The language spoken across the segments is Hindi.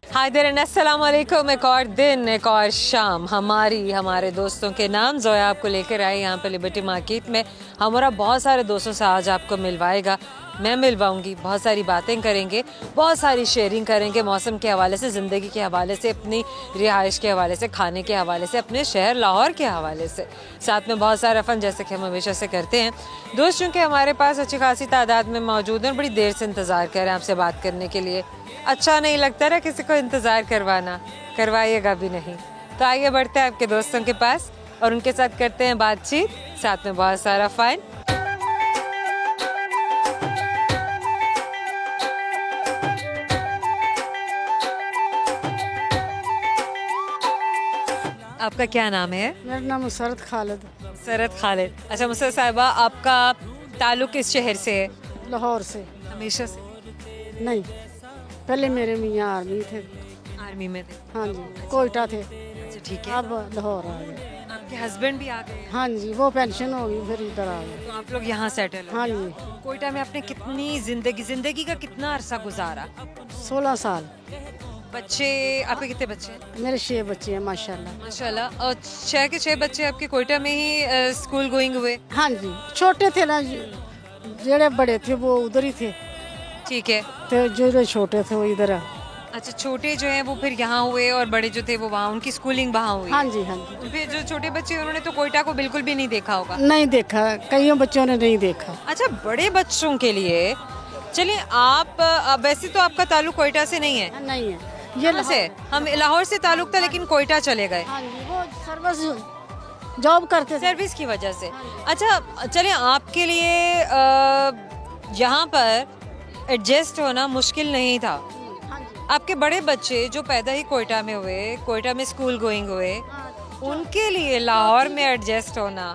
हाय देयर अस्सलाम वालेकुम। एक और दिन, एक और शाम हमारे दोस्तों के नाम जोया आपको लेकर आए यहाँ पे लिबर्टी मार्केट में। हमारा बहुत सारे दोस्तों से आज आपको मिलवाएगा, मैं मिलवाऊंगी, बहुत सारी बातें करेंगे, बहुत सारी शेयरिंग करेंगे मौसम के हवाले से, ज़िंदगी के हवाले से, अपनी रिहाइश के हवाले से, खाने के हवाले से, अपने शहर लाहौर के हवाले से, साथ में बहुत सारा फ़न जैसे कि हम हमेशा से करते हैं। दोस्त चूँकि हमारे पास अच्छी खासी तादाद में मौजूद हैं, बड़ी देर से इंतज़ार कर रहे हैं आपसे बात करने के लिए। अच्छा नहीं लगता ना किसी को इंतज़ार करवाना, करवाइएगा भी नहीं। तो आइए बढ़ते हैं आपके दोस्तों के पास और उनके साथ करते हैं बातचीत, साथ में बहुत सारा फ़न। आपका क्या नाम है? मेरा नाम मुसरत खालिद। सरत खालिद। अच्छा मुसरत साहिबा, आपका ताल्लुक किस शहर से है? लाहौर से। हमेशा से? नहीं, पहले मेरे मियाँ आर्मी थे। आर्मी में थे? हाँ जी, कोयटा थे। अच्छा ठीक है। अब लाहौर आ गए। आपके हस्बैंड भी आ गए? हाँ जी, वो पेंशन हो गई फिर इधर आ गए। तो आप लोग यहाँ सेटल हो? हाँ जी। कोयटा में आपने कितनी जिंदगी का कितना अरसा गुजारा? 16 साल। बच्चे आपके कितने बच्चे हैं? मेरे 6 बच्चे हैं माशाल्लाह। माशाल्लाह। और 6 के 6 बच्चे आपके कोयटा में ही स्कूल गोइंग हुए? हाँ जी, छोटे थे ना, जेड़े बड़े थे वो उधर ही थे, ठीक है। तो जेड़े छोटे थे वो इधर। अच्छा, छोटे जो हैं वो फिर यहाँ हुए और बड़े जो थे वो वहाँ, उनकी स्कूलिंग वहाँ हुई? हाँ जी, हाँ जी। फिर जो छोटे बच्चे उन्होंने तो कोयटा को बिल्कुल भी नहीं देखा होगा? नहीं देखा, कईयों बच्चों ने नहीं देखा। अच्छा, बड़े बच्चों के लिए चलिए आप वैसे तो आपका ताल्लुक कोयटा से नहीं है? नहीं है, ये कहाँ से? हम लाहौर से ताल्लुक था लेकिन कोयटा चले गए हाँ जी, वो सर्विस जॉब करते थे। सर्विस की वजह से। अच्छा चलिए, आपके लिए यहाँ पर एडजस्ट होना मुश्किल नहीं था? हाँ जी। आपके बड़े बच्चे जो पैदा ही कोयटा में हुए, कोयटा में स्कूल गोइंग हुए, उनके लिए लाहौर में एडजस्ट होना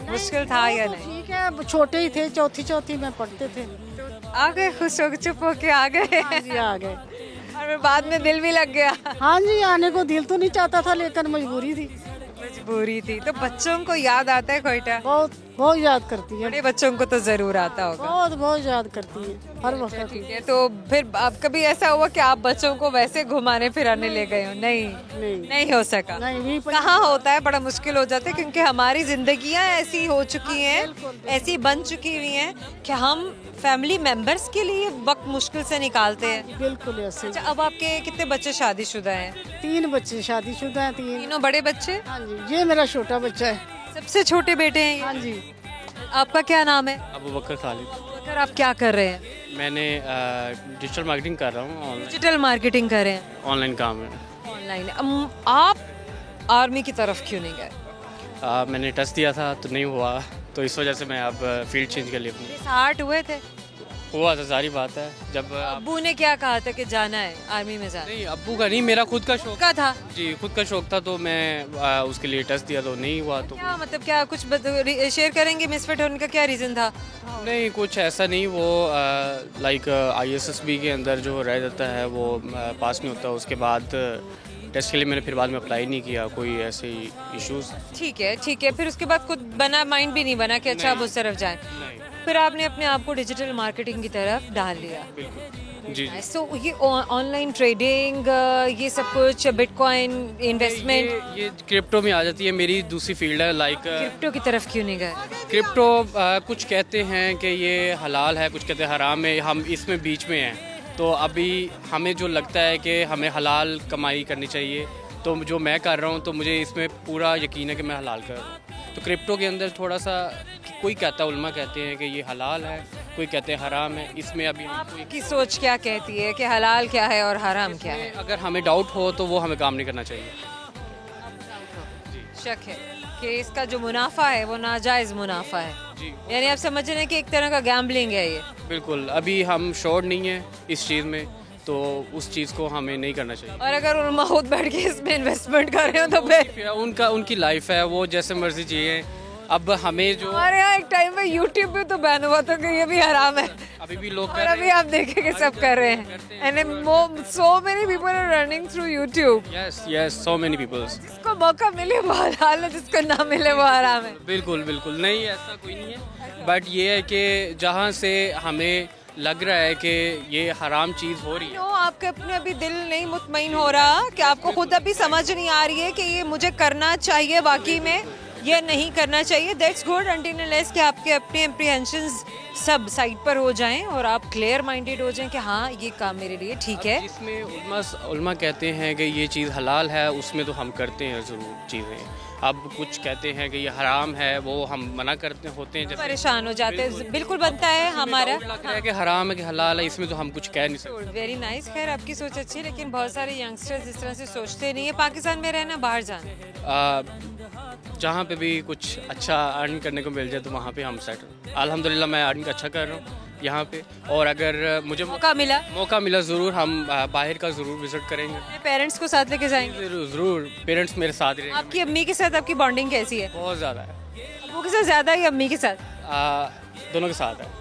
मुश्किल था या नहीं? ठीक है, छोटे ही थे, चौथी में पढ़ते थे। आ गए, खुश हो चुप हो के आ गए? हाँ जी, आ गए। और फिर बाद में दिल भी लग गया? हाँ जी, आने को दिल तो नहीं चाहता था लेकिन मजबूरी थी। मजबूरी थी। तो बच्चों को याद आता है कोयटा? बहुत बहुत याद करती है। बड़े बच्चों को तो जरूर आता होगा। बहुत बहुत याद करती है हर वक्त। ठीक है। तो फिर अब कभी ऐसा हुआ कि आप बच्चों को वैसे घुमाने फिराने ले गए हो? नहीं, नहीं हो सका? नहीं, कहाँ होता है, बड़ा मुश्किल हो जाता है क्योंकि हमारी जिंदगियाँ ऐसी हो चुकी हैं, ऐसी बन चुकी हुई हैं कि हम फैमिली मेंबर्स के लिए वक्त मुश्किल से निकालते हैं। बिल्कुल ऐसे। अच्छा, अब आपके कितने बच्चे शादीशुदा हैं? 3 बच्चे शादीशुदा हैं। 3। तीनों बड़े बच्चे? हाँ जी, ये मेरा छोटा बच्चा है। सबसे छोटे बेटे हैं ये? हाँ जी। आपका क्या नाम है? अबू बकर खालिद। बकर, आप क्या कर रहे हैं? मैंने डिजिटल मार्केटिंग कर रहा हूँ। डिजिटल मार्केटिंग कर रहे हैं? ऑनलाइन काम है। ऑनलाइन। आप आर्मी की तरफ क्यों नहीं गए? मैंने टेस्ट दिया था तो नहीं हुआ, तो इस वजह से मैं अब फील्ड चेंज कर लिया हूँ। 60 हुए थे? हुआ तो सारी बात है। जब अब्बू ने क्या कहा था कि जाना है आर्मी में? जाना नहीं, अब्बू का नहीं, मेरा खुद का शौक का था? जी, खुद का शौक था, तो मैं उसके लिए टेस्ट दिया तो नहीं हुआ। तो क्या मतलब, क्या कुछ शेयर करेंगे मिसफिट होने का क्या रीज़न था? नहीं, कुछ ऐसा नहीं। वो लाइक ISSB के अंदर जो रह जाता है वो पास नहीं होता। उसके बाद टेस्ट के लिए मैंने फिर बाद में अप्लाई नहीं किया, कोई ऐसे इश्यूज। ठीक है, ठीक है। फिर उसके बाद खुद बना, माइंड भी नहीं बना कि अच्छा अब उस तरफ जाए? नहीं, फिर आपने अपने आप को डिजिटल मार्केटिंग की तरफ डाल लिया? बिल्कुल जी। सो ये ऑनलाइन ट्रेडिंग, ये सब कुछ, बिटकॉइन इन्वेस्टमेंट, ये क्रिप्टो में आ जाती है। मेरी दूसरी फील्ड है। लाइक क्रिप्टो की तरफ क्यों नहीं गए? क्रिप्टो कुछ कहते हैं कि ये हलाल है, कुछ कहते हैं हराम है, हम इसमें बीच में हैं। तो अभी हमें जो लगता है कि हमें हलाल कमाई करनी चाहिए, तो जो मैं कर रहा हूँ तो मुझे इसमें पूरा यकीन है कि मैं हलाल कर रहा हूँ। तो क्रिप्टो के अंदर थोड़ा सा, कोई कहता है, उलमा कहते हैं कि ये हलाल है, कोई कहते हैं हराम है। इसमें अभी आपकी सोच क्या कहती है कि हलाल क्या है और हराम क्या है? अगर हमें डाउट हो तो वो हमें काम नहीं करना चाहिए। शक है कि इसका जो मुनाफा है वो नाजायज मुनाफा है जी। यानी आप समझ रहे हैं कि एक तरह का गैम्बलिंग है ये? बिल्कुल, अभी हम श्योर नहीं है इस चीज़ में, तो उस चीज़ को हमें नहीं करना चाहिए। और अगर उन खुद बैठ के इसमें इन्वेस्टमेंट कर रहे हो तो फिर उनकी लाइफ है, वो जैसे मर्जी जिए। अब हमें जो हमारे यहाँ एक टाइम पे यूट्यूब पे तो बैन हुआ था कि ये भी हराम है, अभी भी लोग और अभी आप देखेंगे सब कर रहे हैं। And so many people are running through YouTube. Yes, so many peoples. जिसको मौका मिले वो हलाल है, जिसको ना मिले वो हराम है। बिल्कुल बिल्कुल नहीं, ऐसा कोई नहीं है। बट ये है कि जहाँ से हमें लग रहा है कि ये हराम चीज़ हो रही है। नो, आपके अपने अभी दिल नहीं मुतमईन हो रहा कि आपको खुद अभी समझ नहीं आ रही है कि ये मुझे करना चाहिए वाकई में या नहीं करना चाहिए। दैट्स गुड अंटिल अनलेस कि आपके अपने एप्रीहेंशंस सब साइड पर हो जाएं और आप क्लियर माइंडेड हो जाएं कि हाँ ये काम मेरे लिए ठीक है। जिसमें उलमा कहते हैं कि ये चीज़ हलाल है, उसमें तो हम करते हैं ज़रूर चीज़ें। अब कुछ कहते हैं कि ये हराम है, वो हम मना करते होते हैं, जैसे परेशान हो जाते हैं। बिल्कुल बनता है हमारा, लग रहा है कि हराम है कि हलाल है, इसमें तो हम कुछ कह नहीं सकते। Very nice. खैर आपकी सोच अच्छी है, लेकिन बहुत सारे यंगस्टर्स इस तरह से सोचते नहीं है। पाकिस्तान में रहना, बाहर जाना, जहाँ पे भी कुछ अच्छा अर्न करने को मिल जाए तो वहाँ पे हम सेटल। अल्हम्दुलिल्लाह मैं अर्न अच्छा कर रहा हूँ यहाँ पे, और अगर मुझे मौका मिला ज़रूर हम बाहर का ज़रूर विजिट करेंगे। पेरेंट्स को साथ लेके जाएंगे? ज़रूर पेरेंट्स मेरे साथ ही रहेंगे। आपकी अम्मी के साथ आपकी बॉन्डिंग कैसी है? बहुत ज़्यादा है। अब्बू के साथ ज़्यादा या अम्मी के साथ? दोनों के साथ है।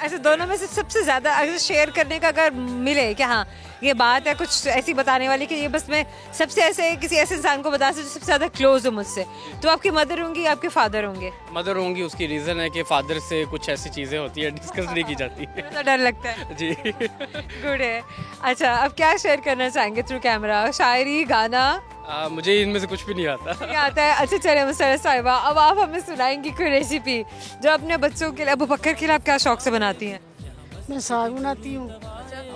ऐसे दोनों में से सबसे ज़्यादा अगर शेयर करने का अगर मिले कि हाँ ये बात है कुछ ऐसी बताने वाली कि ये बस मैं सबसे ऐसे किसी ऐसे इंसान को बता सकती सबसे ज़्यादा क्लोज हो मुझसे, तो आपकी मदर होंगी, आपके फादर होंगे? मदर होंगी। उसकी रीज़न है कि फादर से कुछ ऐसी चीज़ें होती है डिस्कस नहीं की जाती है। तो डर लगता है जी। गुड है। अच्छा, अब क्या शेयर करना चाहेंगे थ्रू कैमरा? शायरी, गाना? मुझे इनमें से कुछ भी नहीं आता। नहीं आता है? अच्छा चले मुसर्रत साहिबा, अब आप हमें सुनाएंगी कोई रेसिपी जो अपने बच्चों के लिए, अबू बकर के लिए आप क्या शौक से बनाती हैं? मैं साग बनाती हूँ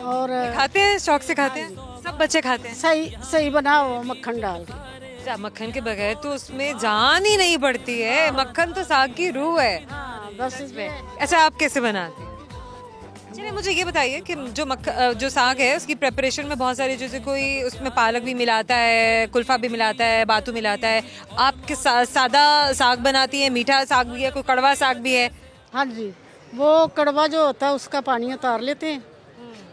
और खाते हैं, शौक से खाते हैं? सब बच्चे खाते हैं? सही सही बनाओ मक्खन डाल के। अच्छा, मक्खन के बगैर तो उसमें जान ही नहीं पड़ती है। मक्खन तो साग की रूह है। बस इसमें अच्छा, आप कैसे बनाते हैं? चलिए मुझे ये बताइए कि जो साग है उसकी प्रिपरेशन में बहुत सारी, जैसे कोई उसमें पालक भी मिलाता है, कुल्फा भी मिलाता है, बातू मिलाता है। आप किस सादा साग बनाती है, मीठा साग भी है, कोई कड़वा साग भी है? हाँ जी, वो कड़वा जो होता है उसका पानी उतार लेते हैं,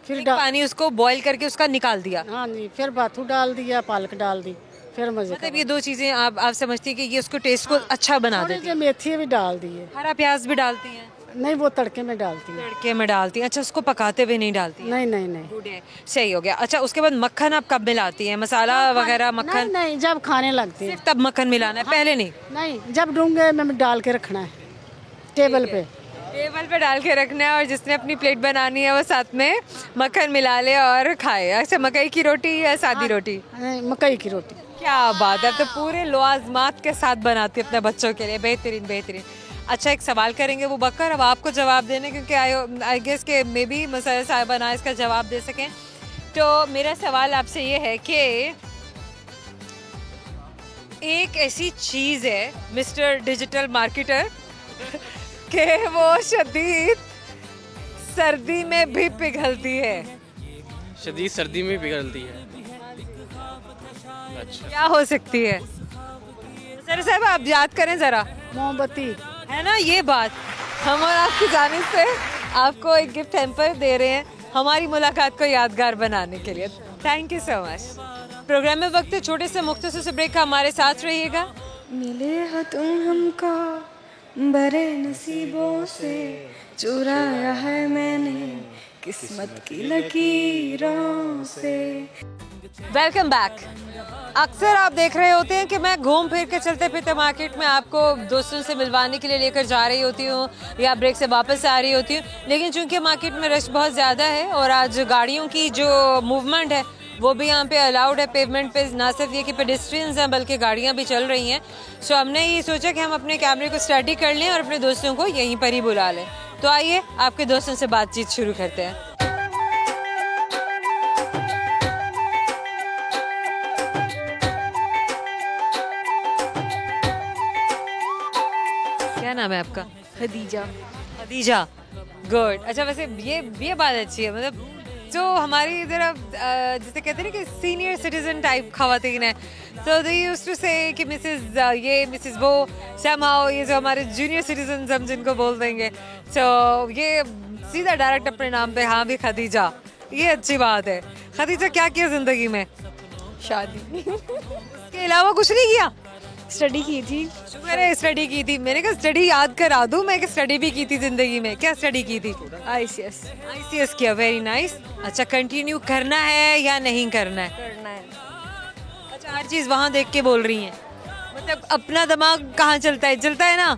फिर पानी उसको बॉईल करके उसका निकाल दिया। हाँ जी, फिर बाथू डाल दिया, पालक डाल दी, फिर मजे मतलब ये दो चीजें आप समझती है कि ये उसको टेस्ट को अच्छा बना देती है। मेथी भी डाल दी है। हरा प्याज भी डालती हैं? नहीं, वो तड़के में डालती है। तड़के में डालती हैं? अच्छा, उसको पकाते हुए नहीं डालती? नहीं नहीं नहीं। गुड है, सही हो गया। अच्छा, उसके बाद मक्खन आप कब मिलाती हैं? मसाला वगैरह मक्खन? नहीं, जब खाने लगती है सिर्फ तब मक्खन मिलाना है, पहले नहीं? नहीं, जब डूंगे में डाल के रखना है टेबल पे। टेबल पे डाल के रखना है, और जिसने अपनी प्लेट बनानी है वो साथ में मक्खन मिला ले और खाए। अच्छा, मकई की रोटी या सादी रोटी? नहीं, मकई की रोटी। क्या बात है, तो पूरे लवाजमात के साथ बनाती है अपने बच्चों के लिए। बेहतरीन बेहतरीन। अच्छा, एक सवाल करेंगे वो बकर, अब आपको जवाब देने, क्योंकि आई गेस के मे बी मुसर्रत साहिबा ना इसका जवाब दे सकें। तो मेरा सवाल आपसे ये है कि एक ऐसी चीज़ है मिस्टर डिजिटल मार्केटर कि वो शदीद सर्दी में भी पिघलती है। शदीद सर्दी में पिघलती है? अच्छा, क्या हो सकती है? सर साहब आप याद करें जरा। मोमबत्ती है ना, ये बात हम और आपकी जानिब से आपको एक गिफ्ट हैम्पर दे रहे हैं हमारी मुलाकात को यादगार बनाने के लिए। Thank you so much. Programme में वक्त है छोटे से मुख्तसर से ब्रेक का, हमारे साथ रहिएगा। मिले हो तुम हमको बड़े नसीबों से, चुराया है मैंने किस्मत की लकीरों से। Welcome back. अक्सर आप देख रहे होते हैं कि मैं घूम फिर के चलते फिरते मार्केट में आपको दोस्तों से मिलवाने के लिए लेकर जा रही होती हूँ या ब्रेक से वापस आ रही होती हूँ, लेकिन चूंकि मार्केट में रश बहुत ज़्यादा है और आज गाड़ियों की जो मूवमेंट है वो भी यहाँ पे अलाउड है। पेवमेंट पे ना सिर्फ ये कि पेडेस्ट्रियंस हैं बल्कि गाड़ियाँ भी चल रही हैं। सो हमने ये सोचा कि हम अपने कैमरे को स्टडी कर लें और अपने दोस्तों को यहीं पर ही बुला लें। तो आइए आपके दोस्तों से बातचीत शुरू करते हैं। क्या नाम है आपका? खदीजा। खदीजा, गुड। अच्छा, वैसे ये बात अच्छी है, मतलब जो हमारी इधर जैसे कहते हैं ना कि सीनियर सिटीजन टाइप खवातीन है, तो दे यूज्ड टू से कि मिसेस ये मिसेस वो, समहाउ ये जो हमारे जूनियर सिटीजन हम जिनको बोल देंगे, तो ये सीधा डायरेक्ट अपने नाम पे, हाँ भी खदीजा, ये अच्छी बात है। खदीजा क्या किया जिंदगी में? शादी। इसके अलावा कुछ नहीं किया? स्टडी की थी। शुक्र है स्टडी की थी। मैंने कहा स्टडी याद करा दूं मैं कि स्टडी भी की थी जिंदगी में। क्या स्टडी की थी? ICS किया, वेरी नाइस। अच्छा, कंटिन्यू करना है या नहीं करना है? करना है। अच्छा, हर चीज़ वहाँ देख के बोल रही हैं, मतलब अपना दिमाग कहाँ चलता है? चलता है ना,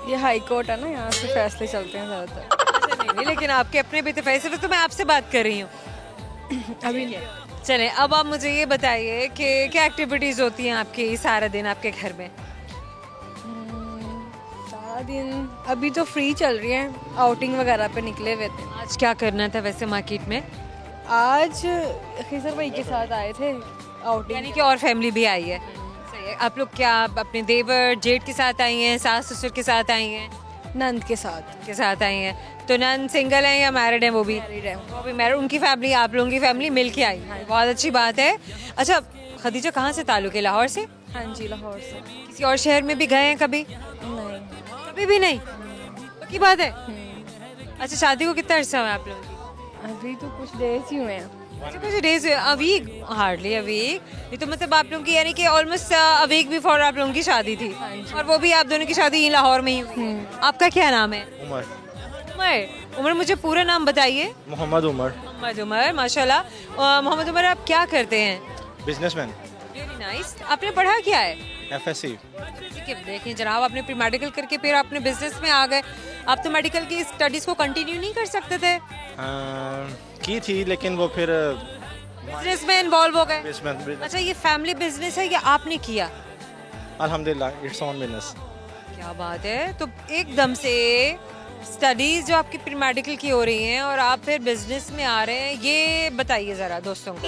ये हाई कोर्ट है ना, यहाँ से फैसले चलते हैं ज़्यादातर। नहीं, लेकिन आपके अपने भी तो पैसे, तो मैं आपसे बात कर रही हूँ। अभी नहीं। चलें, अब आप मुझे ये बताइए कि क्या एक्टिविटीज़ होती हैं आपकी सारा दिन आपके घर में? सारा दिन अभी तो फ्री चल रही है, आउटिंग वगैरह पे निकले हुए थे। आज क्या करना था वैसे मार्केट में? आज खिजर भाई के साथ आए थे आउटिंग। यानी कि और फैमिली भी आई है। सही है। आप लोग क्या अपने देवर जेठ के साथ आई हैं, सास ससुर के साथ आई हैं? नंद के साथ आई हैं। तो नन सिंगल हैं या मैरिड हैं? वो भी मैरिड है। वो भी मैरिड। उनकी फैमिली आप लोगों की फैमिली मिल के आई है, बहुत अच्छी बात है। अच्छा खदीजा, कहाँ से ताल्लुक है? लाहौर से? हाँ जी, लाहौर से। किसी और शहर में भी गए हैं कभी? नहीं। कभी भी नहीं? पक्की बात है? अच्छा, शादी को कितना अर्सा हुआ है आप लोगों की? अभी तो कुछ डेज ही हुए हैं। अच्छा, कुछ डेज हुए। A week? Hardly a week. ये तो मतलब आप लोगों की यानी कि ऑलमोस्ट अ वीक बिफोर आप लोगों की शादी थी, और वो भी आप दोनों की शादी यहीं लाहौर में ही हुई। आपका क्या नाम है? उमर। उमर। उमर, मुझे पूरा नाम बताइए। मोहम्मद उमर। मोहम्मद उमर, माशाल्लाह। मोहम्मद उमर, आप क्या करते हैं? बिजनेसमैन। Very nice. आपने पढ़ा क्या है? एफएससी। देखिए जनाब, आपने प्री मेडिकल करके फिर आपने बिजनेस में आ गए। आप तो मेडिकल की स्टडीज को कंटिन्यू नहीं कर सकते थे? की थी लेकिन वो फिर बिजनेस में इन्वॉल्व हो गए। बिजनेस। अच्छा, ये फैमिली बिजनेस है या आपने किया? अल्हम्दुलिल्लाह इट्स ऑन बिजनेस। क्या बात है। तो एकदम से स्टडीज जो आपकी प्री मेडिकल की हो रही हैं और आप फिर बिजनेस में आ रहे हैं, ये बताइए जरा दोस्तों को।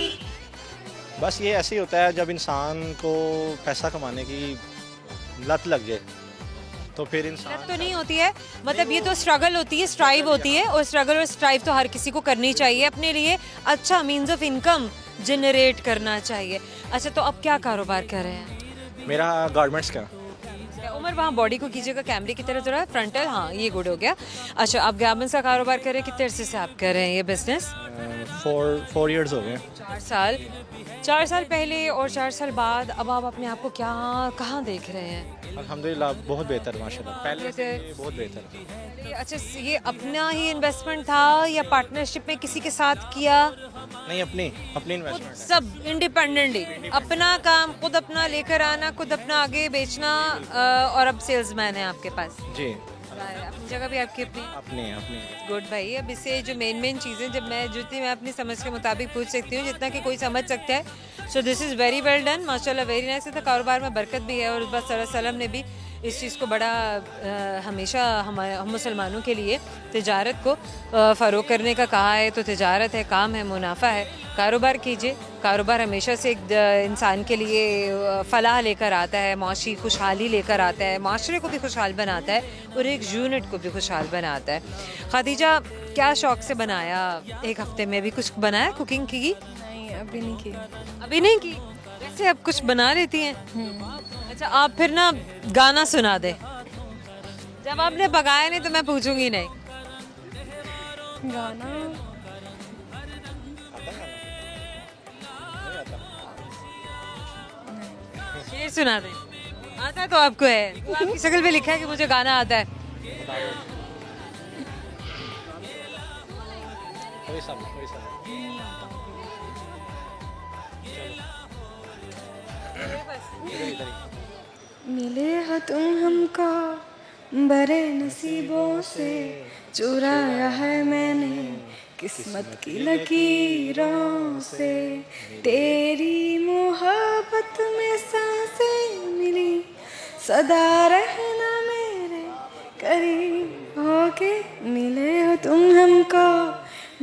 बस ये ऐसे ही होता है, जब इंसान को पैसा कमाने की लत लग जाए तो फिर इंसान लत तो नहीं होती है, मतलब ये तो स्ट्रगल होती है, स्ट्राइव होती है, और स्ट्रगल और स्ट्राइव तो हर किसी को करनी चाहिए, अपने लिए अच्छा मीन्स ऑफ इनकम जनरेट करना चाहिए। अच्छा, तो अब क्या कारोबार कर रहे हैं? मेरा गारमेंट्स का। उमर, वहाँ बॉडी को कीजिएगा कैमरे की तरह थोड़ा फ्रंटल। हाँ, ये गुड हो गया। अच्छा, आप गारमेंट्स का कारोबार कर रहे हैं, कितने अरसे से आप कर रहे हैं ये बिजनेस? 4 इयर्स हो गए। 4 साल पहले और 4 साल बाद अब आप अपने आप को क्या कहाँ देख रहे हैं? अल्हम्दुलिल्लाह बहुत बेहतर, माशाल्लाह पहले से बहुत बेहतर। अच्छा, ये अपना ही इन्वेस्टमेंट था या पार्टनरशिप में किसी के साथ किया? नहीं, अपनी इन्वेस्टमेंट। सब इंडिपेंडेंटली अपना काम खुद अपना लेकर आना, खुद अपना आगे बेचना, और अब सेल्समैन है आपके पास? जी। अपनी जगह भी आपकी अपनी? अपनी। गुड भाई। अब इससे जो मेन चीज़ें जब मैं जितनी मैं अपनी समझ के मुताबिक पूछ सकती हूँ, जितना कि कोई समझ सकता है। So this is very well done, माशाल्लाह, वेरी नाइस। तो कारोबार में बरकत भी है, और उस बात सल्लल्लाहु ने भी इस चीज़ को बड़ा हमेशा हम मुसलमानों के लिए तिजारत को फ़रोग़ करने का कहा है। तो तिजारत है, काम है, मुनाफा है, कारोबार कीजिए। कारोबार हमेशा से एक इंसान के लिए फलाह लेकर आता है, माशी खुशहाली लेकर आता है, माशरे को भी खुशहाल बनाता है, और एक यूनिट को भी खुशहाल बनाता है। खदीजा, क्या शौक़ से बनाया एक हफ्ते में? अभी कुछ बनाया, कुकिंग की? नहीं, अभी नहीं की। अभी नहीं की? वैसे अब कुछ बना लेती हैं? अच्छा, आप फिर ना गाना सुना दे। जब आपने पकाया नहीं तो मैं पूछूंगी नहीं। गाना शेर सुना दे। आता तो आपको है, तो आपकी शक्ल पे लिखा है कि मुझे गाना आता है। मिले हो तुम हमको बड़े नसीबों से, चुराया है मैंने किस्मत की लकीरों से, तेरी मोहब्बत में सांसें मिली, सदा रहना मेरे करीब होके। मिले हो तुम हमको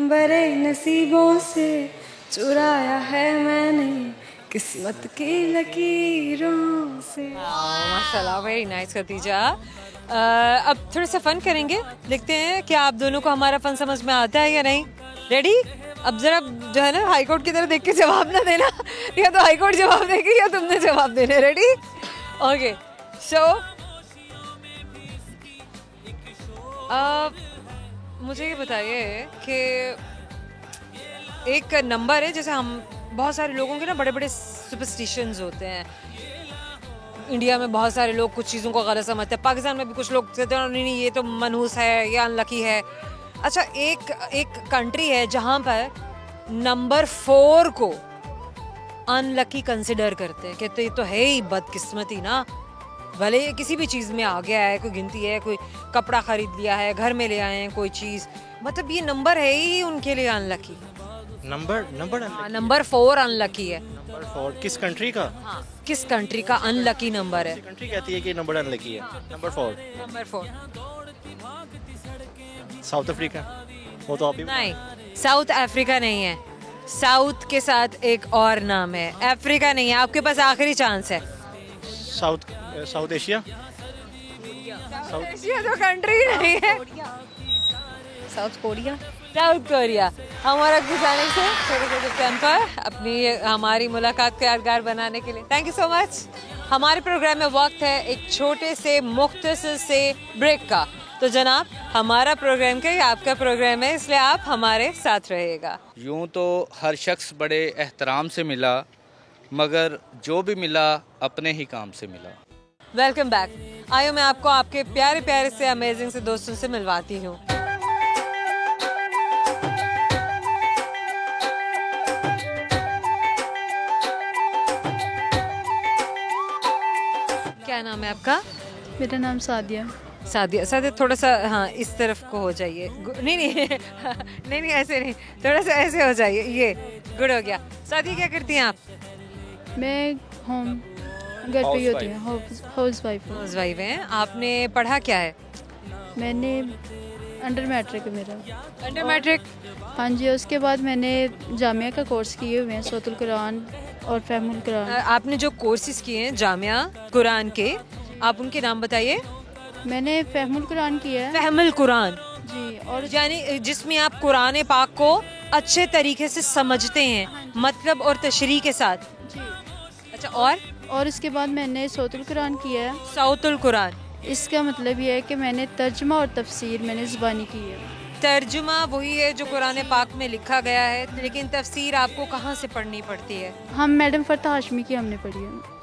बड़े नसीबों से, चुराया है मैंने किस्मत की लकीरों से। माशाल्लाह, वेरी नाइस खदीजा। अब थोड़ा सा फन करेंगे, देखते हैं क्या आप दोनों को हमारा फन समझ में आता है या नहीं। रेडी? अब जरा जो है ना हाई कोर्ट की तरह देख के जवाब ना देना, या तो हाई कोर्ट जवाब देगी या तुमने जवाब देना। रेडी? ओके। सो मुझे ये बताइए कि एक नंबर है, जैसे हम बहुत सारे लोगों के ना बड़े बड़े सुपरस्टिशंस होते हैं। इंडिया में बहुत सारे लोग कुछ चीज़ों को गलत समझते हैं, पाकिस्तान में भी कुछ लोग कहते हैं नहीं ये तो मनहूस है, ये अनलकी है। अच्छा, एक कंट्री है जहाँ पर नंबर 4 को अनलकी कंसिडर करते हैं, कहते ये तो है ही बदकिस्मती ना, भले ये किसी भी चीज़ में आ गया है, कोई गिनती है, कोई कपड़ा खरीद लिया है, घर में ले आए हैं कोई चीज़, मतलब ये नंबर है ही उनके लिए unlucky. Number number number 4 unlucky है। नंबर 4 किस कंट्री का? हाँ, किस कंट्री का अनलकी नंबर है? कंट्री कहती है कि नंबर अनलकी है। Number 4 number 4 south Africa. वो तो अभी नहीं, साउथ अफ्रीका नहीं है। साउथ के साथ एक और नाम है, अफ्रीका नहीं है। आपके पास आखिरी चांस है। South south Asia. एशिया तो कंट्री नहीं है। South Korea. South Korea. हमारा गुजारिश से छोटे छोटे टेम्पर अपनी हमारी मुलाकात को यादगार बनाने के लिए थैंक यू सो मच। हमारे प्रोग्राम में वक्त है एक छोटे से मुख्तसर से ब्रेक का। तो जनाब, हमारा प्रोग्राम क्या, आपका प्रोग्राम है, इसलिए आप हमारे साथ रहिएगा। यूँ तो हर शख्स बड़े एहतराम से मिला, मगर जो भी मिला अपने ही काम से मिला। Welcome back. आइए मैं आपको आपके प्यारे प्यारे से अमेजिंग से दोस्तों से मिलवाती हूँ। क्या नाम है आपका? मेरा नाम सादिया। सादिया। सादिया, थोड़ा सा हाँ इस तरफ को हो जाइए। नहीं नहीं नहीं नहीं ऐसे नहीं, थोड़ा सा ऐसे हो जाइए। ये गुड हो गया। सादिया, क्या करती हैं आप? मैं होम घर पे ही होती हूँ, हाउस वाइफ हूँ। हाउस वाइफ हैं। आपने पढ़ा क्या है? मैंने अंडर मैट्रिक है मेरा। Under matric? हाँ जी। उसके बाद मैंने जामिया का कोर्स किए हुए हैं, सूरतुल कुरान और फहमुल कुरान। आपने जो कोर्सेज किए हैं जामिया कुरान के, आप उनके नाम बताइए। मैंने फहमुल कुरान किया है। फहमुल कुरान जी। और यानी जिसमें आप कुरान पाक को अच्छे तरीके से समझते हैं, मतलब और तशरीह के साथ। जी। अच्छा, और इसके बाद मैंने सूरतुल कुरान किया है। साउतुल कुरान। इसका मतलब ये है कि मैंने तर्जुमा और तफसीर मैंने ज़ुबानी की है। तर्जुमा वही है जो कुरान पाक में लिखा गया है, लेकिन तफसीर आपको कहाँ से पढ़नी पड़ती है? हम मैडम फरता हाशमी की हमने पढ़ी है।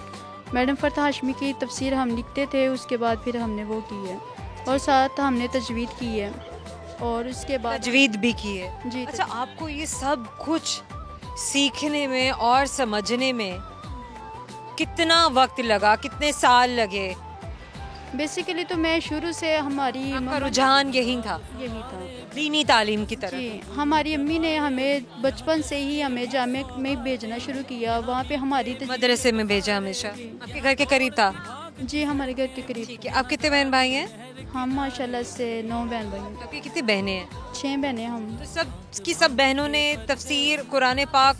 मैडम फरता हाशमी की तफसीर हम लिखते थे, उसके बाद फिर हमने वो की है, और साथ हमने तजवीद की है, और उसके बाद तजवीद भी की है। जी। अच्छा, आपको ये सब कुछ सीखने में और समझने में कितना वक्त लगा, कितने साल लगे? बेसिकली तो मैं शुरू से हमारी आपका रुझान यही था, यही था, दीनी तालीम की तरफ? जी। हमारी अम्मी ने हमें बचपन से ही हमें जामिया में भेजना शुरू किया। वहाँ पे हमारी मदरसे में भेजा हमेशा? आपके घर के करीब था? जी, हमारे घर के करीब। ठीक है। आप कितने बहन भाई हैं? हम माशाल्लाह से 9 बहन भाई हैं। आपकी कितनी बहनें हैं? 6 बहनें हम। तो सब की सब बहनों ने तफसीर, कुरान पाक,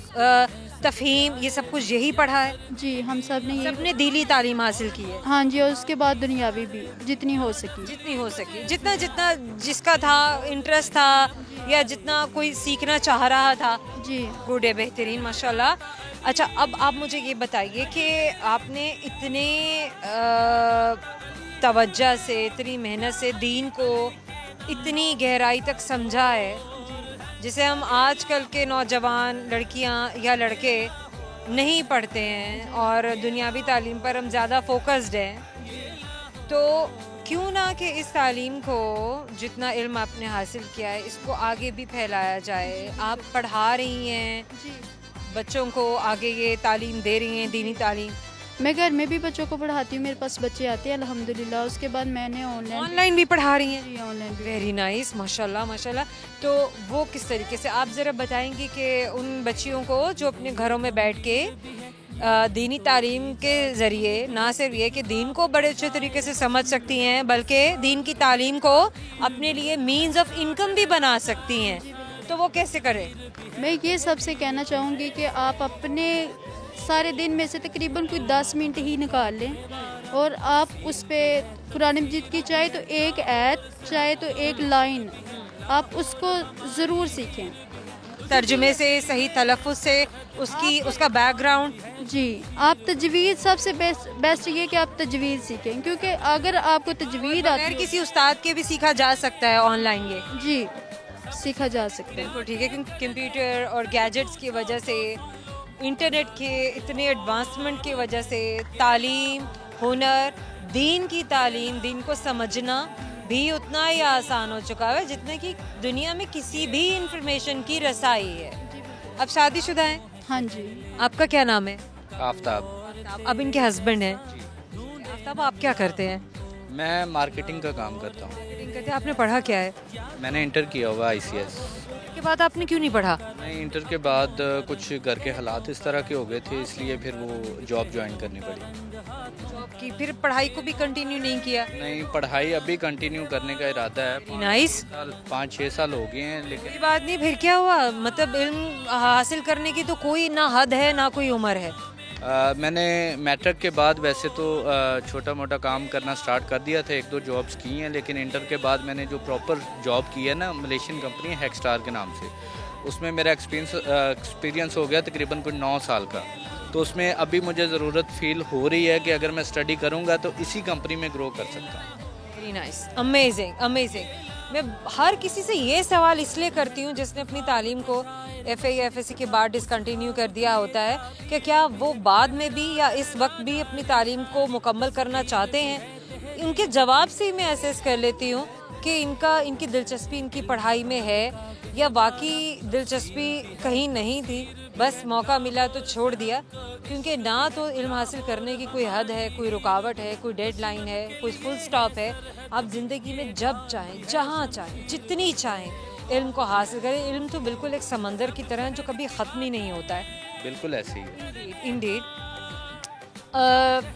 तफहीम, ये सब कुछ यही पढ़ा है? जी, हम सब ने सबने दीनी तालीम हासिल की है? हाँ जी। और उसके बाद दुनियावी भी जितनी हो सकी। जितनी हो सकी, जितना जितना जिसका था इंटरेस्ट था या जितना कोई सीखना चाह रहा था। जी। गुड है, बेहतरीन, माशाल्लाह। अच्छा, अब आप मुझे ये बताइए कि आपने इतने तवज्जो से, इतनी मेहनत से दीन को इतनी गहराई तक समझा है, जिसे हम आजकल के नौजवान लड़कियां या लड़के नहीं पढ़ते हैं, और दुनियावी तालीम पर हम ज़्यादा फोकस्ड हैं। तो क्यों ना कि इस तालीम को, जितना इल्म आपने हासिल किया है, इसको आगे भी फैलाया जाए। आप पढ़ा रही हैं बच्चों को, आगे ये तालीम दे रही हैं, दीनी तालीम। मैं घर में भी बच्चों को पढ़ाती हूँ, मेरे पास बच्चे आते हैं अल्हम्दुलिल्लाह। उसके बाद मैंने ऑनलाइन भी पढ़ा रही हैं? जी, ऑनलाइन भी। वेरी नाइस, माशाल्लाह माशाल्लाह। तो वो किस तरीके से, आप ज़रा बताएंगी कि उन बच्चियों को जो अपने घरों में बैठ के दीनी तालीम के ज़रिए ना सिर्फ ये कि दीन को बड़े अच्छे तरीके से समझ सकती हैं, बल्कि दीन की तालीम को अपने लिए मीन्स ऑफ इनकम भी बना सकती हैं, तो वो कैसे करें? मैं ये सबसे कहना चाहूँगी कि आप अपने सारे दिन में से तकरीबन कोई 10 मिनट ही निकाल लें, और आप उस पर कुरान मजीद की चाहे तो एक आयत, चाहे तो एक लाइन, आप उसको ज़रूर सीखें, तर्जुमे से, सही तलफ़ुज़ से, उसका बैकग्राउंड। जी। आप तजवीज़, सबसे बेस्ट ये कि आप तजवीज़ सीखें, क्योंकि अगर आपको तजवीज़ आती है, किसी उस्ताद के भी सीखा जा सकता है ऑनलाइन, ये जी सीखा जा सकता है। बिल्कुल ठीक है, क्योंकि कंप्यूटर और गैजेट्स की वजह से, इंटरनेट के इतने एडवांसमेंट की वजह से तालीम, हुनर, दीन की तालीम, दीन को समझना भी उतना ही आसान हो चुका है जितना कि दुनिया में किसी भी इंफॉर्मेशन की रसाई है। अब शादीशुदा हैं? हाँ जी। आपका क्या नाम है? आफ्ताब। अब इनके हस्बैंड हैं? आफ्ताब, आप क्या करते हैं? मैं मार्केटिंग का काम करता हूँ। इंजीनियरिंग करते हैं, आपने पढ़ा क्या है? मैंने इंटर किया हुआ ICS। के बाद आपने क्यों नहीं पढ़ा? नहीं, इंटर के बाद कुछ घर के हालात इस तरह के हो गए थे, इसलिए फिर वो जॉब ज्वाइन करनी पड़ी। जॉब की, फिर पढ़ाई को भी कंटिन्यू नहीं किया? नहीं, पढ़ाई अभी कंटिन्यू करने का इरादा है। नाइस। 5-6 साल हो गए हैं, लेकिन कोई बात नहीं, फिर क्या हुआ? मतलब इल्म हासिल करने की तो कोई ना हद है ना कोई उम्र है। मैंने मैट्रिक के बाद वैसे तो छोटा मोटा काम करना स्टार्ट कर दिया था, 1-2 जॉब्स की हैं, लेकिन इंटर के बाद मैंने जो प्रॉपर जॉब की है ना, मलेशियन कंपनी है हैक्सटार के नाम से, उसमें मेरा एक्सपीरियंस हो गया तकरीबन कुछ 9 साल का। तो उसमें अभी मुझे ज़रूरत फील हो रही है कि अगर मैं स्टडी करूँगा तो इसी कंपनी में ग्रो कर सकता हूँ। Very nice, amazing amazing. मैं हर किसी से ये सवाल इसलिए करती हूँ जिसने अपनी तालीम को FA या FSC के बाद डिसकंटिन्यू कर दिया होता है कि क्या वो बाद में भी या इस वक्त भी अपनी तालीम को मुकम्मल करना चाहते हैं। इनके जवाब से ही मैं असेस कर लेती हूँ कि इनकी दिलचस्पी इनकी पढ़ाई में है या वाकई दिलचस्पी कहीं नहीं थी, बस मौका मिला तो छोड़ दिया। क्योंकि ना तो इल्म हासिल करने की कोई हद है, कोई रुकावट है, कोई डेडलाइन है, कोई फुल स्टॉप है। आप ज़िंदगी में जब चाहें, जहाँ चाहें, जितनी चाहें इल्म को हासिल करें। इल्म तो बिल्कुल एक समंदर की तरह है जो कभी ख़त्म ही नहीं होता है। बिल्कुल ऐसे ही है। इंडीड।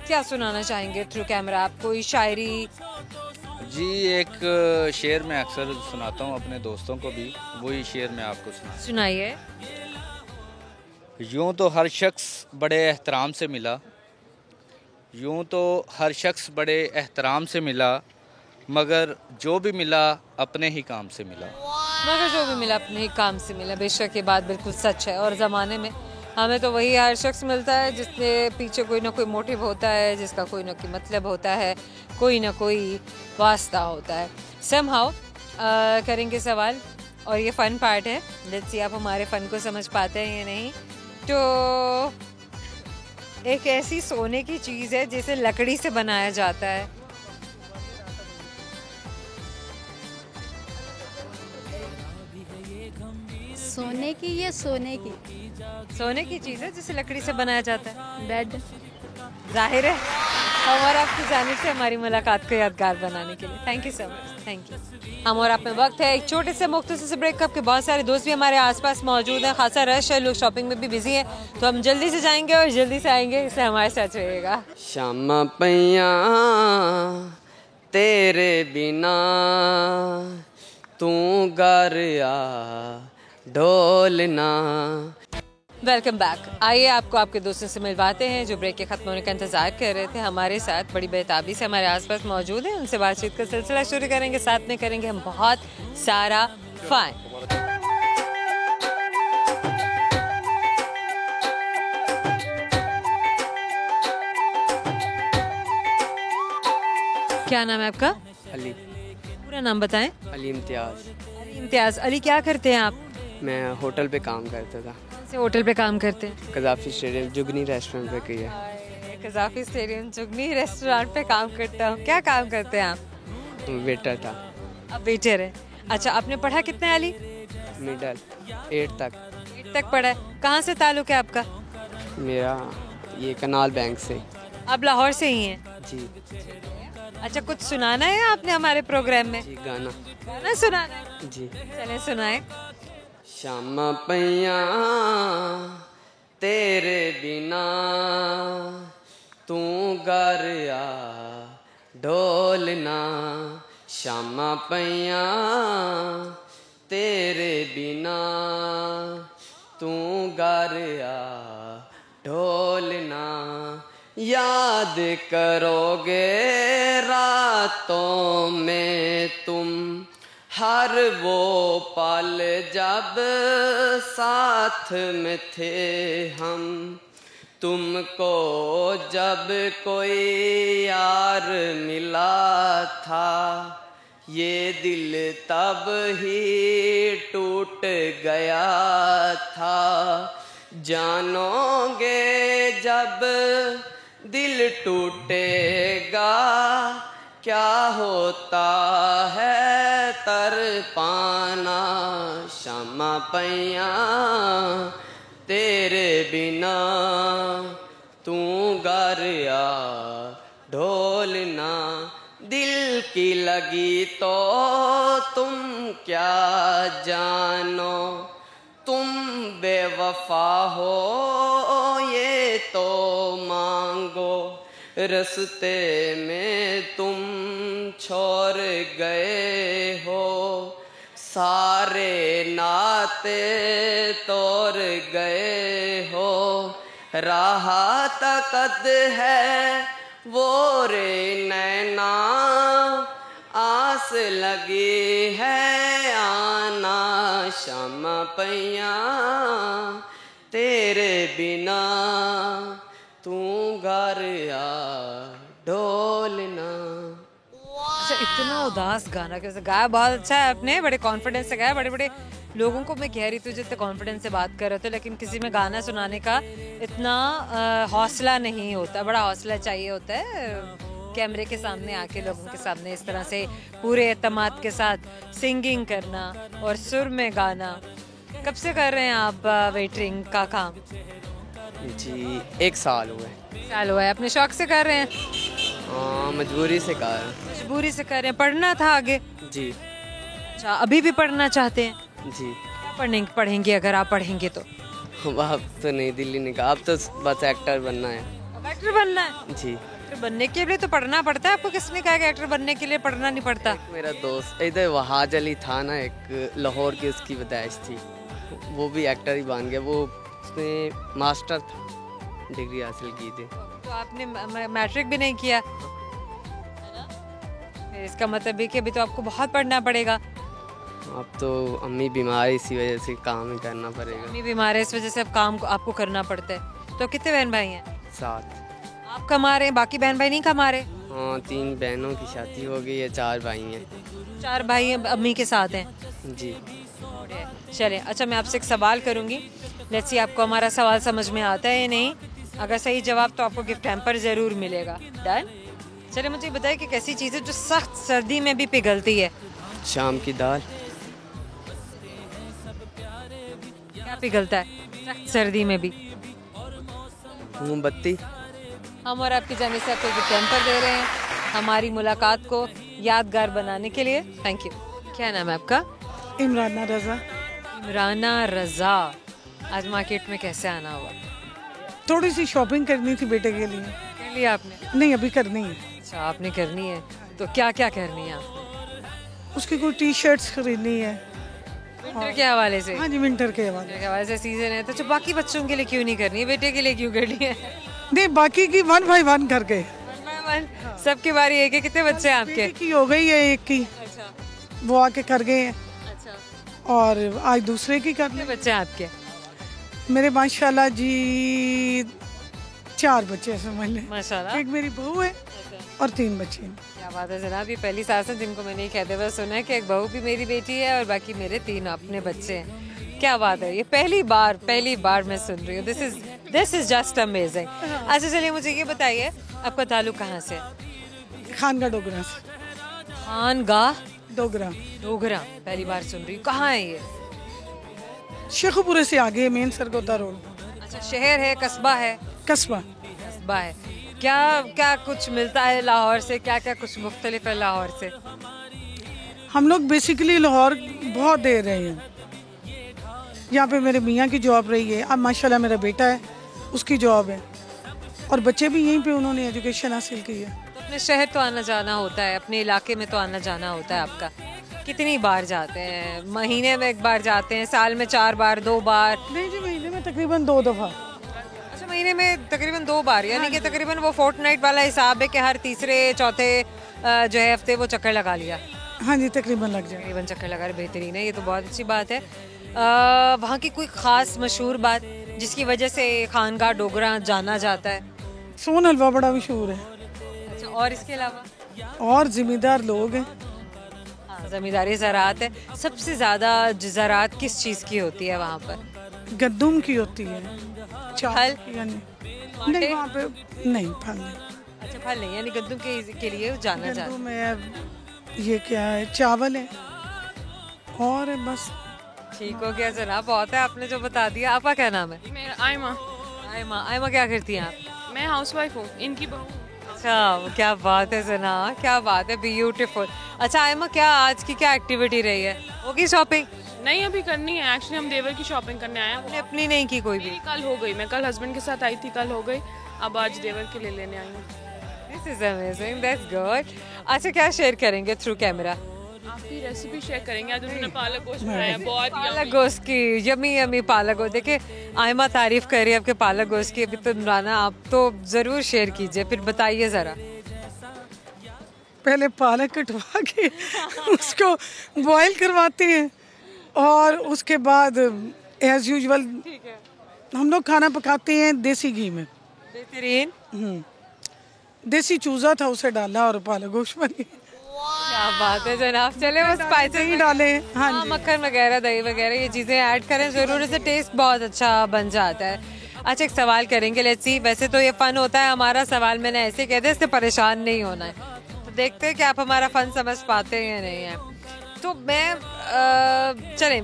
क्या सुनाना चाहेंगे थ्रू कैमरा आप? कोई शायरी? जी, एक शेर मैं अक्सर सुनाता हूँ अपने दोस्तों को भी, वही शेर मैं आपको सुनाइए। यूँ तो हर शख्स बड़े एहतराम से मिला, यूँ तो हर शख्स बड़े एहतराम से मिला, मगर जो भी मिला अपने ही काम से मिला। मगर जो भी मिला अपने ही काम से मिला। बेशक ये बात बिल्कुल सच है। और ज़माने में हमें तो वही हर शख्स मिलता है जिसके पीछे कोई ना कोई मोटिव होता है, जिसका कोई ना कोई मतलब होता है, कोई ना कोई वास्ता होता है। समहाउ करेंगे सवाल और ये फ़न पार्ट है। लेट्स सी आप हमारे फ़न को समझ पाते हैं या नहीं। तो एक ऐसी सोने की चीज़ है जिसे लकड़ी से बनाया जाता है। सोने की या सोने की? सोने की चीज़ है जिसे लकड़ी से बनाया जाता है। बेड। जाहिर है हम और आपकी जानिब से हमारी मुलाकात को यादगार बनाने के लिए thank you so much. Thank you. हम और आप में वक्त है एक छोटे से मुख्तसर से ब्रेक। के बहुत सारे दोस्त भी हमारे आसपास मौजूद हैं, खासा रश है, लोग शॉपिंग में भी बिजी हैं, तो हम जल्दी से जाएंगे और जल्दी से आएंगे, इसलिए हमारे साथ रहिएगा। शामा पैया तेरे बिना तू घर आ ढोलना। Welcome back. आइए आपको आपके दोस्तों से मिलवाते हैं जो ब्रेक के खत्म होने का इंतजार कर रहे थे। हमारे साथ बड़ी बेताबी से हमारे आसपास मौजूद हैं, उनसे बातचीत का सिलसिला शुरू करेंगे। साथ में करेंगे हम बहुत सारा फन। क्या नाम है आपका? अली। पूरा नाम बताएं। अली इम्तियाज़। अली इम्तियाज़। अली क्या करते हैं आप? मैं होटल पे काम करता था। से होटल पे काम करते हैं? कज़ाफ़ी स्टेडियम जुगनी रेस्टोरेंट पे किया। कज़ाफ़ी स्टेडियम जुगनी रेस्टोरेंट पे काम करता हूँ। क्या काम करते हैं आप? वेटर था। अब वेटर है। अच्छा, आपने पढ़ा कितना है अली? मिडल 8 तक। 8 तक पढ़ा है। कहाँ से ताल्लुक़ है आपका? मेरा ये कनाल बैंक से। आप लाहौर से ही हैं? जी। अच्छा, कुछ सुनाना है आपने हमारे प्रोग्राम में? जी, गाना। गाना सुनाना है? जी। चलें सुनाएं। शामा पैया तेरे बिना तू घर आ ढोलना। शामा पैया तेरे बिना तू घर आ ढोलना। याद करोगे रातों में तुम हर वो पल जब साथ में थे हम। तुमको जब कोई यार मिला था ये दिल तब ही टूट गया था। जानोगे जब दिल टूटेगा क्या होता है तर पाना। शामा पैया तेरे बिना तू घर आ ढोलना। दिल की लगी तो तुम क्या जानो, तुम बेवफा हो ये तो मांगो, रस्ते में तुम छोड़ गए हो, सारे नाते तोड़ गए हो, राह तकद है वो रे नैना, आस लगी है आना शम पैया, तेरे बिना तू घर आ ढोलना। अच्छा, इतना उदास गाना कैसे गाया, बहुत अच्छा है आपने, बड़े कॉन्फिडेंस से गाया। बड़े बड़े लोगों को मैं कह रही थी जितने कॉन्फिडेंस से बात कर रहे थे, लेकिन किसी में गाना सुनाने का इतना हौसला नहीं होता, बड़ा हौसला चाहिए होता है कैमरे के सामने आके लोगों के सामने इस तरह से पूरे एतमाद के साथ सिंगिंग करना और सुर में गाना। कब से कर रहे हैं आप वेटरिंग का काम? जी 1 साल हुआ है। अपने शौक से कर रहे हैं? हाँ, मजबूरी से कर। मजबूरी से कर रहे हैं। पढ़ना था आगे? जी। अच्छा, अभी भी पढ़ना चाहते हैं? जी। क्या पढ़ेंगे अगर आप पढ़ेंगे तो? अब तो नहीं दिल्ली निकाल, अब तो बस एक्टर बनना है। अब एक्टर बनना है? जी। एक्टर बनने के लिए तो पढ़ना पड़ता है। आपको किसने कहा कि एक्टर बनने के लिए पढ़ना नहीं पड़ता? मेरा दोस्त इधर वहाज अली था ना, एक लाहौर की, उसकी पैदाइश थी, वो भी एक्टर ही बन गया। वो उसने मास्टर डिग्री हासिल की थी। तो आपने मैट्रिक भी नहीं किया, इसका मतलब है कि अभी तो आपको बहुत पढ़ना पड़ेगा। अब तो अम्मी बीमार है, इसी वजह से काम ही करना पड़ेगा। अम्मी बीमार है, इस वजह से अब काम आपको करना पड़ता है। तो कितने बहन भाई हैं? 7। आप कमा रहे हैं, बाकी बहन भाई नहीं कमा रहे? हाँ, 3 बहनों की शादी हो गई है, 4 भाई हैं। 4 भाई हैं, अम्मी के साथ हैं? जी। चलें, अच्छा मैं आपसे एक सवाल करूंगी, लेट्स सी आपको हमारा सवाल समझ में आता है या नहीं। अगर सही जवाब तो आपको गिफ्ट हैम्पर जरूर मिलेगा। डन? चलिए मुझे बताइए कि कैसी चीज़ है जो सख्त सर्दी में भी पिघलती है? शाम की दाल। क्या पिघलता है सख्त सर्दी में भी? मोमबत्ती। हम और आपकी जाने से आपको गिफ्ट हैम्पर दे रहे हैं हमारी मुलाकात को यादगार बनाने के लिए। Thank you. क्या नाम है आपका? इमराना रजा। इमराना रजा, आज मार्केट में कैसे आना हुआ? थोड़ी सी शॉपिंग करनी थी बेटे के लिए। कर लिया आपने? नहीं, अभी करनी है। अच्छा, आपने करनी है, तो क्या क्या करनी है आपने? उसकी कोई टी शर्ट्स खरीदनी है विंटर के हवाले से। हाँ जी, विंटर के हवाले विंटर के हवाले से सीजन है, तो बाकी बच्चों के लिए क्यों नहीं करनी है, बेटे के लिए क्यों करनी है? नहीं, बाकी की 1 by 1 करके। सबकी बारी एक है। कितने बच्चे हैं आपके? की हो गई है, एक की। अच्छा। वो आके कर गए हैं। अच्छा। और आज दूसरे की कर ले। बच्चे हैं आपके? मेरे माशाल्लाह जी 4 बच्चे समझ लें। माशाल्लाह। एक मेरी बहू है और 3 बच्चे हैं। क्या बात है जनाब, ये पहली सास है जिनको मैंने कहते हुए सुना है कि एक बहू भी मेरी बेटी है और बाकी मेरे 3 अपने बच्चे हैं। क्या बात है, ये पहली बार मैं सुन रही हूँ। This is just amazing. अच्छा चलिए मुझे ये बताइए, आपका ताल्लुक कहाँ से? खानगा डोगरा से। खानगाह डोगरा। पहली बार सुन रही हूँ। कहाँ है ये? शेखुपुरे से आगे, मेन सरगोदा रोड। अच्छा, शहर है, कस्बा है? कस्बा है। क्या क्या कुछ मिलता है लाहौर से? क्या क्या कुछ मुख्तलिफ है लाहौर से? हम लोग बेसिकली लाहौर बहुत दे रहे हैं। यहाँ पे मेरे मियाँ की जॉब रही है, अब माशाल्लाह मेरा बेटा है, उसकी जॉब है, और बच्चे भी यहीं पे उन्होंने एजुकेशन हासिल की है। तो अपने शहर तो आना जाना होता है, अपने इलाके में तो आना जाना होता है आपका। कितनी बार जाते हैं? महीने में 1 बार जाते हैं? साल में 4 बार, 2 बार? नहीं जी, महीने में तकरीबन 2 दफ़ा। अच्छा, महीने में तकरीबन 2 बार, यानी कि तकरीबन वो फोर्टनाइट वाला हिसाब है कि हर तीसरे चौथे जो है हफ्ते वो चक्कर लगा लिया। हाँ जी, तकरीबन लग जाए। तकरीबन चक्कर लगा रहे, बेहतरीन है, ये तो बहुत अच्छी बात है। वहाँ की कोई ख़ास मशहूर बात जिसकी वजह से खानगाह डोगरा जाना जाता है? सोन हलवा बड़ा मशहूर है। अच्छा, और इसके अलावा? और जिम्मेदार लोग हैं। हाँ, ज़मींदारी ज़राअत है। सबसे ज़्यादा ज़राअत किस चीज़ की होती है वहाँ पर? गंदम की होती है। फल? नहीं, वहाँ पे नहीं, फल नहीं। अच्छा, फल नहीं, यानी गंदम के लिए जाना जाता है। गंदम है, ये क्या है, चावल है और है, बस। ठीक हो गया जनाब, बहुत है आपने जो बता दिया। आपका क्या नाम है? मेरा आयमा। आयमा क्या करती हैं आप? मैं हाउसवाइफ हूँ, इनकी बहू। अच्छा, क्या बात है सना, क्या बात है, ब्यूटीफुल। अच्छा आयमा, क्या आज की क्या एक्टिविटी रही है? होगी शॉपिंग? नहीं, अभी करनी है। एक्चुअली हम देवर की शॉपिंग करने आए हैं। आपने अपनी नहीं की कोई भी? मेरी कल हो गई। मैं कल हस्बैंड के साथ आई थी, कल हो गई। अब आज देवर के लिए लेने आई हूँ। This is amazing, that's good. अच्छा, क्या शेयर करेंगे थ्रू कैमरा? आपकी रेसिपी शेयर करेंगे। आज उन्होंने पालक गोश्त बनाया, बहुत पालक गोश्त की, यमी यमी पालक गोश्त। देखिए आयमा तारीफ कर रही है आपके पालक गोश्त की। अभी तो नूराना आप तो ज़रूर शेयर कीजिए, फिर बताइए ज़रा। पहले पालक कटवा के उसको बॉईल करवाते हैं और उसके बाद एज यूजुअल हम लोग खाना पकाते हैं देसी घी में। बेहतरीन। देसी चूजा था, उसे डाला और पालक गोश्त बनी। क्या बात है जनाब। चले वो स्पाइसेस ही डाले। हाँ जी, मक्खन वगैरह, दही वगैरह, ये चीज़ें ऐड करें ज़रूर, इससे टेस्ट बहुत अच्छा बन जाता है। अच्छा, एक सवाल करेंगे, लेट्स सी। वैसे तो ये फन होता है हमारा, सवाल मैंने ऐसे कह दिया, इससे परेशान नहीं होना है। तो देखते हैं कि आप हमारा फन समझ पाते हैं या नहीं है। तो मैं चलें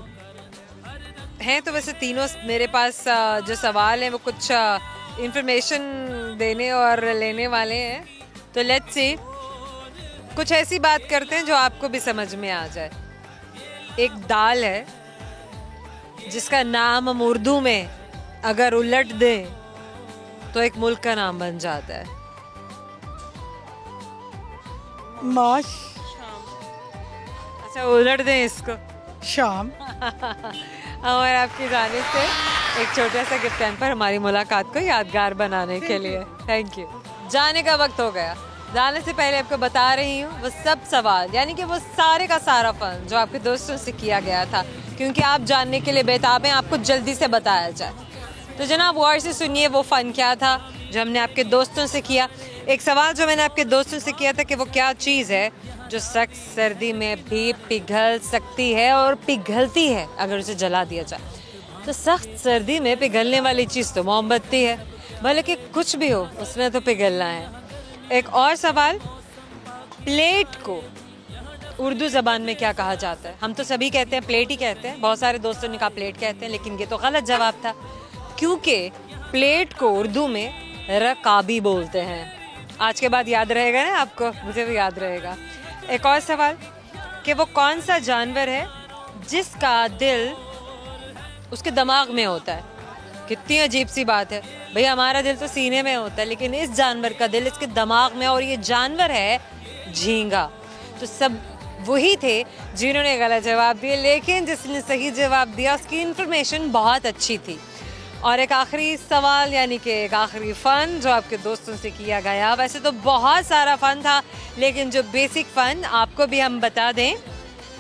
हैं तो वैसे तीनों मेरे पास जो सवाल हैं वो कुछ इंफॉर्मेशन देने और लेने वाले हैं। तो लेट्स सी, कुछ ऐसी बात करते हैं जो आपको भी समझ में आ जाए। एक दाल है जिसका नाम हम उर्दू में अगर उलट दें तो एक मुल्क का नाम बन जाता है। माश। अच्छा, उलट दें इसको। शाम। और आपकी जाने से एक छोटा सा गिफ्ट हैम्पर हमारी मुलाकात को यादगार बनाने के लिए। Thank you. जाने का वक्त हो गया। जाने से पहले आपको बता रही हूँ वो सब सवाल, यानी कि वो सारे का सारा फन जो आपके दोस्तों से किया गया था, क्योंकि आप जानने के लिए बेताब हैं, आपको जल्दी से बताया जाए। तो जनाब गौर से सुनिए वो फ़न क्या था जो हमने आपके दोस्तों से किया। एक सवाल जो मैंने आपके दोस्तों से किया था कि वो क्या चीज़ है जो सख्त सर्दी में भी पिघल सकती है और पिघलती है अगर उसे जला दिया जाए। तो सख्त सर्दी में पिघलने वाली चीज़ तो मोमबत्ती है, भले कि कुछ भी हो उसमें तो पिघलना है। एक और सवाल, प्लेट को उर्दू ज़बान में क्या कहा जाता है? हम तो सभी कहते हैं प्लेट ही कहते हैं, बहुत सारे दोस्तों ने कहा प्लेट कहते हैं, लेकिन ये तो गलत जवाब था, क्योंकि प्लेट को उर्दू में रकाबी बोलते हैं। आज के बाद याद रहेगा ना आपको, मुझे भी याद रहेगा। एक और सवाल कि वो कौन सा जानवर है जिसका दिल उसके दिमाग में होता है? कितनी अजीब सी बात है भाई, हमारा दिल तो सीने में होता है, लेकिन इस जानवर का दिल इसके दिमाग में, और ये जानवर है झींगा। तो सब वही थे जिन्होंने गलत जवाब दिए, लेकिन जिसने सही जवाब दिया उसकी इन्फॉर्मेशन बहुत अच्छी थी। और एक आखिरी सवाल, यानी कि एक आखिरी फ़न जो आपके दोस्तों से किया गया। वैसे तो बहुत सारा फ़न था, लेकिन जो बेसिक फ़न आपको भी हम बता दें,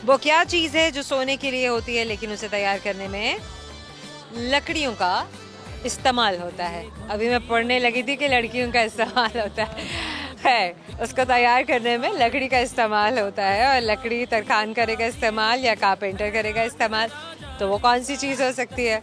वो क्या चीज़ है जो सोने के लिए होती है लेकिन उसे तैयार करने में लकड़ियों का इस्तेमाल होता है। अभी मैं पढ़ने लगी थी कि लड़कियों का इस्तेमाल होता है, उसको तैयार करने में लकड़ी का इस्तेमाल होता है, और लकड़ी तरखान करेगा इस्तेमाल या कारपेंटर करेगा इस्तेमाल। तो वो कौन सी चीज़ हो सकती है?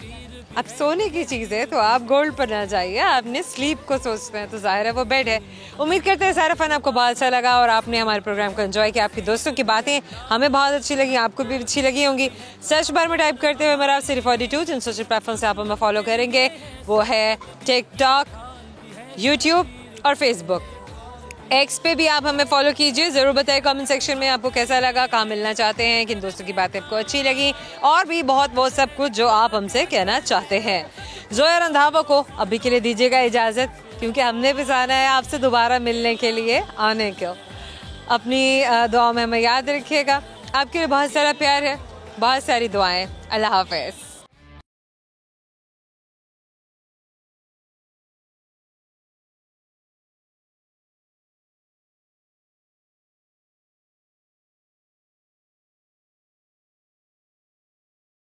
अब सोने की चीज़ है तो आप गोल्ड पर ना जाइए, आपने स्लीप को सोचना है, तो जाहिर है वो बेड है। उम्मीद करते हैं सारा फन आपको बहुत अच्छा लगा और आपने हमारे प्रोग्राम को एंजॉय किया। आपके दोस्तों की बातें हमें बहुत अच्छी लगी, आपको भी अच्छी लगी होंगी। सर्च बार में टाइप करते हुए मेरा सिर्फ 42 जिन सोशल प्लेटफॉर्म से आप हमें फॉलो करेंगे वो है टिकटॉक, यूट्यूब और फेसबुक। एक्स पे भी आप हमें फॉलो कीजिए। ज़रूर बताइए कमेंट सेक्शन में आपको कैसा लगा, कहाँ मिलना चाहते हैं, किन दोस्तों की बातें आपको अच्छी लगी, और भी बहुत बहुत सब कुछ जो आप हमसे कहना चाहते हैं। जोया रंधावा को अभी के लिए दीजिएगा इजाज़त, क्योंकि हमने भी जाना है आपसे दोबारा मिलने के लिए आने को। अपनी दुआ में हमें याद रखिएगा। आपके लिए बहुत सारा प्यार है, बहुत सारी दुआएं। अल्लाह हाफ़िज़।